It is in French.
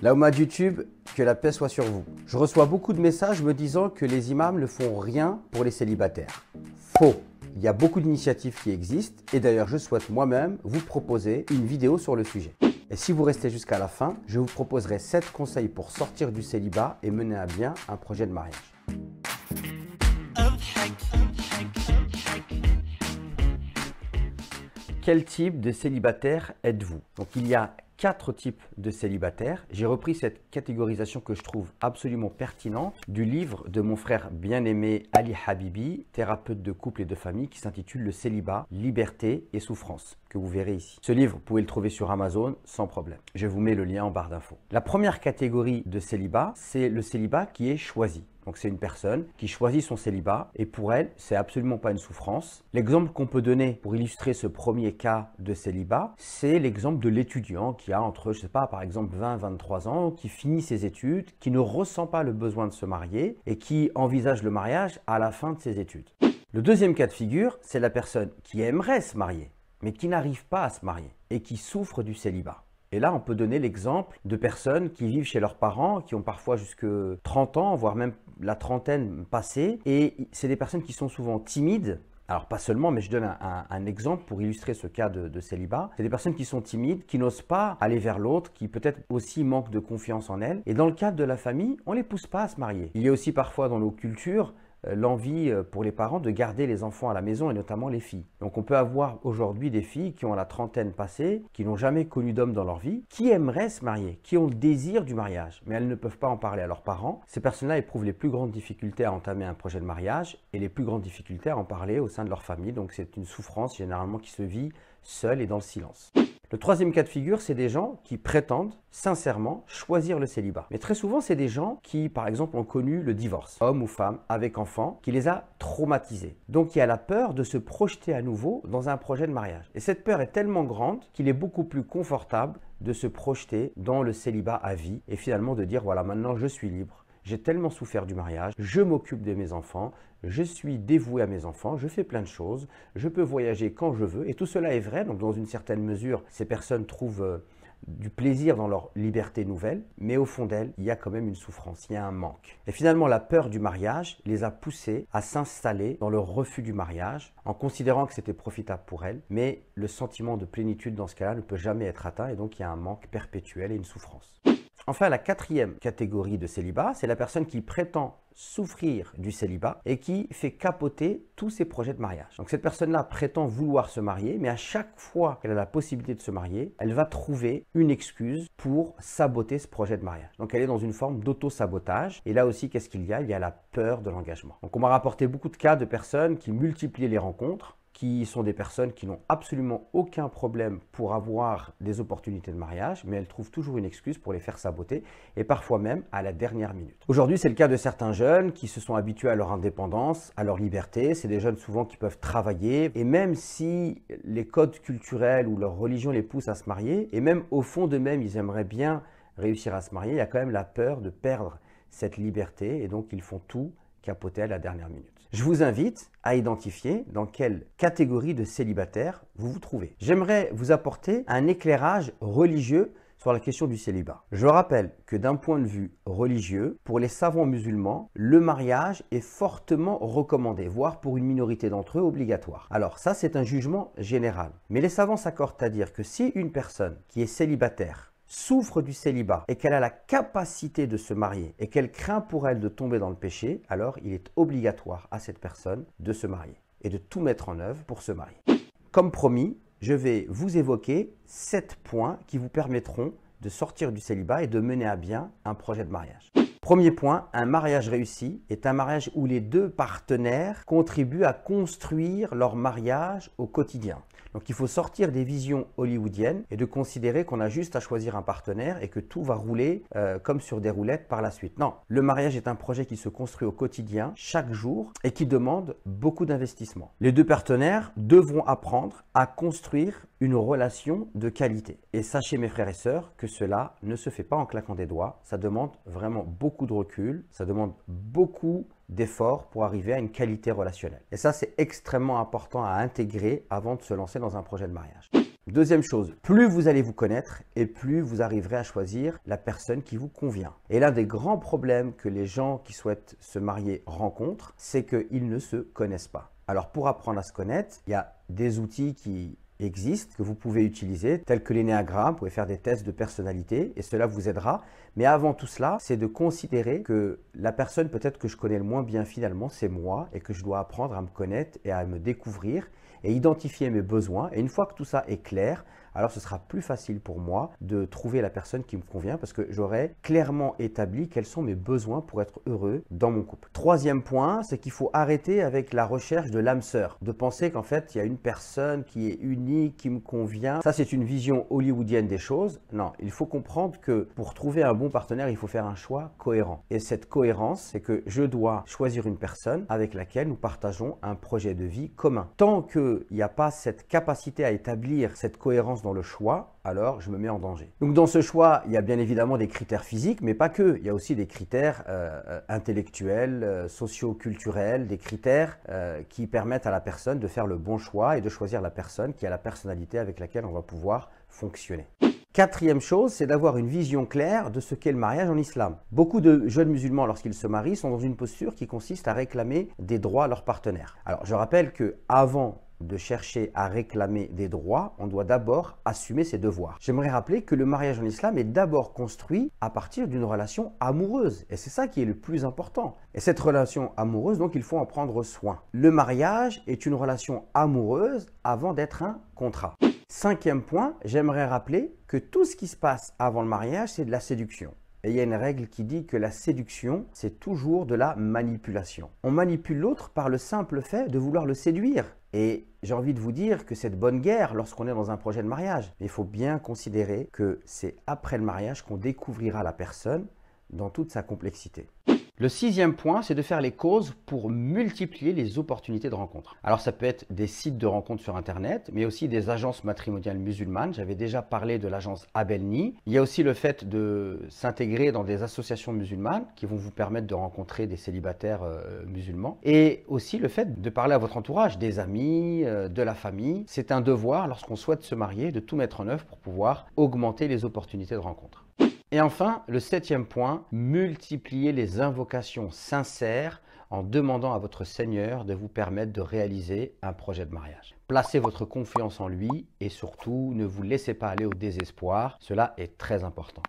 La Oumma de YouTube, que la paix soit sur vous. Je reçois beaucoup de messages me disant que les imams ne font rien pour les célibataires. Faux. Il y a beaucoup d'initiatives qui existent et d'ailleurs je souhaite moi-même vous proposer une vidéo sur le sujet. Et si vous restez jusqu'à la fin, je vous proposerai 7 conseils pour sortir du célibat et mener à bien un projet de mariage. Quel type de célibataire êtes-vous? Donc il y a 4 types de célibataires. J'ai repris cette catégorisation que je trouve absolument pertinente du livre de mon frère bien-aimé Ali Habibi, thérapeute de couple et de famille, qui s'intitule Le célibat, liberté et souffrance, que vous verrez ici. Ce livre, vous pouvez le trouver sur Amazon sans problème. Je vous mets le lien en barre d'infos. La première catégorie de célibat, c'est le célibat qui est choisi. Donc c'est une personne qui choisit son célibat et pour elle, c'est absolument pas une souffrance. L'exemple qu'on peut donner pour illustrer ce premier cas de célibat, c'est l'exemple de l'étudiant qui a entre, je sais pas, par exemple 20-23 ans, qui finit ses études, qui ne ressent pas le besoin de se marier et qui envisage le mariage à la fin de ses études. Le deuxième cas de figure, c'est la personne qui aimerait se marier, mais qui n'arrive pas à se marier et qui souffre du célibat. Et là, on peut donner l'exemple de personnes qui vivent chez leurs parents, qui ont parfois jusque 30 ans, voire même la trentaine passée. Et c'est des personnes qui sont souvent timides. Alors pas seulement, mais je donne un exemple pour illustrer ce cas de célibat. C'est des personnes qui sont timides, qui n'osent pas aller vers l'autre, qui peut-être aussi manquent de confiance en elles. Et dans le cadre de la famille, on ne les pousse pas à se marier. Il y a aussi parfois dans nos cultures l'envie pour les parents de garder les enfants à la maison et notamment les filles. Donc on peut avoir aujourd'hui des filles qui ont la trentaine passée, qui n'ont jamais connu d'homme dans leur vie, qui aimeraient se marier, qui ont le désir du mariage, mais elles ne peuvent pas en parler à leurs parents. Ces personnes-là éprouvent les plus grandes difficultés à entamer un projet de mariage et les plus grandes difficultés à en parler au sein de leur famille. Donc c'est une souffrance généralement qui se vit seule et dans le silence. Le troisième cas de figure, c'est des gens qui prétendent sincèrement choisir le célibat. Mais très souvent, c'est des gens qui, par exemple, ont connu le divorce, homme ou femme, avec enfant, qui les a traumatisés. Donc, il y a la peur de se projeter à nouveau dans un projet de mariage. Et cette peur est tellement grande qu'il est beaucoup plus confortable de se projeter dans le célibat à vie et finalement de dire, voilà, maintenant je suis libre. J'ai tellement souffert du mariage, je m'occupe de mes enfants, je suis dévoué à mes enfants, je fais plein de choses, je peux voyager quand je veux et tout cela est vrai. Donc dans une certaine mesure, ces personnes trouvent du plaisir dans leur liberté nouvelle, mais au fond d'elles, il y a quand même une souffrance, il y a un manque. Et finalement, la peur du mariage les a poussées à s'installer dans le refus du mariage en considérant que c'était profitable pour elles, mais le sentiment de plénitude dans ce cas-là ne peut jamais être atteint et donc il y a un manque perpétuel et une souffrance. Enfin, la quatrième catégorie de célibat, c'est la personne qui prétend souffrir du célibat et qui fait capoter tous ses projets de mariage. Donc cette personne-là prétend vouloir se marier, mais à chaque fois qu'elle a la possibilité de se marier, elle va trouver une excuse pour saboter ce projet de mariage. Donc elle est dans une forme d'auto-sabotage. Et là aussi, qu'est-ce qu'il y a? Il y a la peur de l'engagement. Donc on m'a rapporté beaucoup de cas de personnes qui multiplient les rencontres, qui sont des personnes qui n'ont absolument aucun problème pour avoir des opportunités de mariage, mais elles trouvent toujours une excuse pour les faire saboter, et parfois même à la dernière minute. Aujourd'hui, c'est le cas de certains jeunes qui se sont habitués à leur indépendance, à leur liberté. C'est des jeunes souvent qui peuvent travailler, et même si les codes culturels ou leur religion les poussent à se marier, et même au fond d'eux-mêmes, ils aimeraient bien réussir à se marier, il y a quand même la peur de perdre cette liberté, et donc ils font tout capoter à la dernière minute. Je vous invite à identifier dans quelle catégorie de célibataire vous vous trouvez. J'aimerais vous apporter un éclairage religieux sur la question du célibat. Je rappelle que d'un point de vue religieux, pour les savants musulmans, le mariage est fortement recommandé, voire pour une minorité d'entre eux obligatoire. Alors ça, c'est un jugement général. Mais les savants s'accordent à dire que si une personne qui est célibataire souffre du célibat et qu'elle a la capacité de se marier et qu'elle craint pour elle de tomber dans le péché, alors il est obligatoire à cette personne de se marier et de tout mettre en œuvre pour se marier. Comme promis, je vais vous évoquer 7 points qui vous permettront de sortir du célibat et de mener à bien un projet de mariage. Premier point, un mariage réussi est un mariage où les deux partenaires contribuent à construire leur mariage au quotidien. Donc il faut sortir des visions hollywoodiennes et de considérer qu'on a juste à choisir un partenaire et que tout va rouler comme sur des roulettes par la suite. Non, le mariage est un projet qui se construit au quotidien, chaque jour, et qui demande beaucoup d'investissement. Les deux partenaires devront apprendre à construire une relation de qualité. Et sachez mes frères et sœurs que cela ne se fait pas en claquant des doigts, ça demande vraiment beaucoup de recul, ça demande beaucoup d'efforts pour arriver à une qualité relationnelle. Et ça, c'est extrêmement important à intégrer avant de se lancer dans un projet de mariage. Deuxième chose, plus vous allez vous connaître et plus vous arriverez à choisir la personne qui vous convient. Et l'un des grands problèmes que les gens qui souhaitent se marier rencontrent, c'est qu'ils ne se connaissent pas. Alors pour apprendre à se connaître, il y a des outils qui existent, que vous pouvez utiliser, tels que l'énéagramme. Vous pouvez faire des tests de personnalité et cela vous aidera. Mais avant tout cela, c'est de considérer que la personne peut-être que je connais le moins bien finalement, c'est moi, et que je dois apprendre à me connaître et à me découvrir et identifier mes besoins. Et une fois que tout ça est clair, alors ce sera plus facile pour moi de trouver la personne qui me convient parce que j'aurai clairement établi quels sont mes besoins pour être heureux dans mon couple. Troisième point, c'est qu'il faut arrêter avec la recherche de l'âme sœur, de penser qu'en fait il y a une personne qui est unique, qui me convient. Ça, c'est une vision hollywoodienne des choses. Non, il faut comprendre que pour trouver un bon partenaire, il faut faire un choix cohérent. Et cette cohérence, c'est que je dois choisir une personne avec laquelle nous partageons un projet de vie commun. Tant qu'il n'y a pas cette capacité à établir cette cohérence dans le choix, alors je me mets en danger. Donc dans ce choix, il y a bien évidemment des critères physiques, mais pas que. Il y a aussi des critères intellectuels, socio-culturels, des critères qui permettent à la personne de faire le bon choix et de choisir la personne qui a la personnalité avec laquelle on va pouvoir fonctionner. Quatrième chose, c'est d'avoir une vision claire de ce qu'est le mariage en islam. Beaucoup de jeunes musulmans, lorsqu'ils se marient, sont dans une posture qui consiste à réclamer des droits à leur partenaire. Alors je rappelle qu'avant de chercher à réclamer des droits, on doit d'abord assumer ses devoirs. J'aimerais rappeler que le mariage en islam est d'abord construit à partir d'une relation amoureuse. Et c'est ça qui est le plus important. Et cette relation amoureuse, donc, il faut en prendre soin. Le mariage est une relation amoureuse avant d'être un contrat. Cinquième point, j'aimerais rappeler que tout ce qui se passe avant le mariage, c'est de la séduction. Et il y a une règle qui dit que la séduction, c'est toujours de la manipulation. On manipule l'autre par le simple fait de vouloir le séduire. Et j'ai envie de vous dire que c'est de bonne guerre lorsqu'on est dans un projet de mariage. Mais il faut bien considérer que c'est après le mariage qu'on découvrira la personne dans toute sa complexité. Le sixième point, c'est de faire les causes pour multiplier les opportunités de rencontres. Alors ça peut être des sites de rencontres sur Internet, mais aussi des agences matrimoniales musulmanes. J'avais déjà parlé de l'agence Abelni. Il y a aussi le fait de s'intégrer dans des associations musulmanes qui vont vous permettre de rencontrer des célibataires musulmans. Et aussi le fait de parler à votre entourage, des amis, de la famille. C'est un devoir lorsqu'on souhaite se marier de tout mettre en œuvre pour pouvoir augmenter les opportunités de rencontres. Et enfin, le septième point, multipliez les invocations sincères en demandant à votre Seigneur de vous permettre de réaliser un projet de mariage. Placez votre confiance en lui et surtout, ne vous laissez pas aller au désespoir. Cela est très important.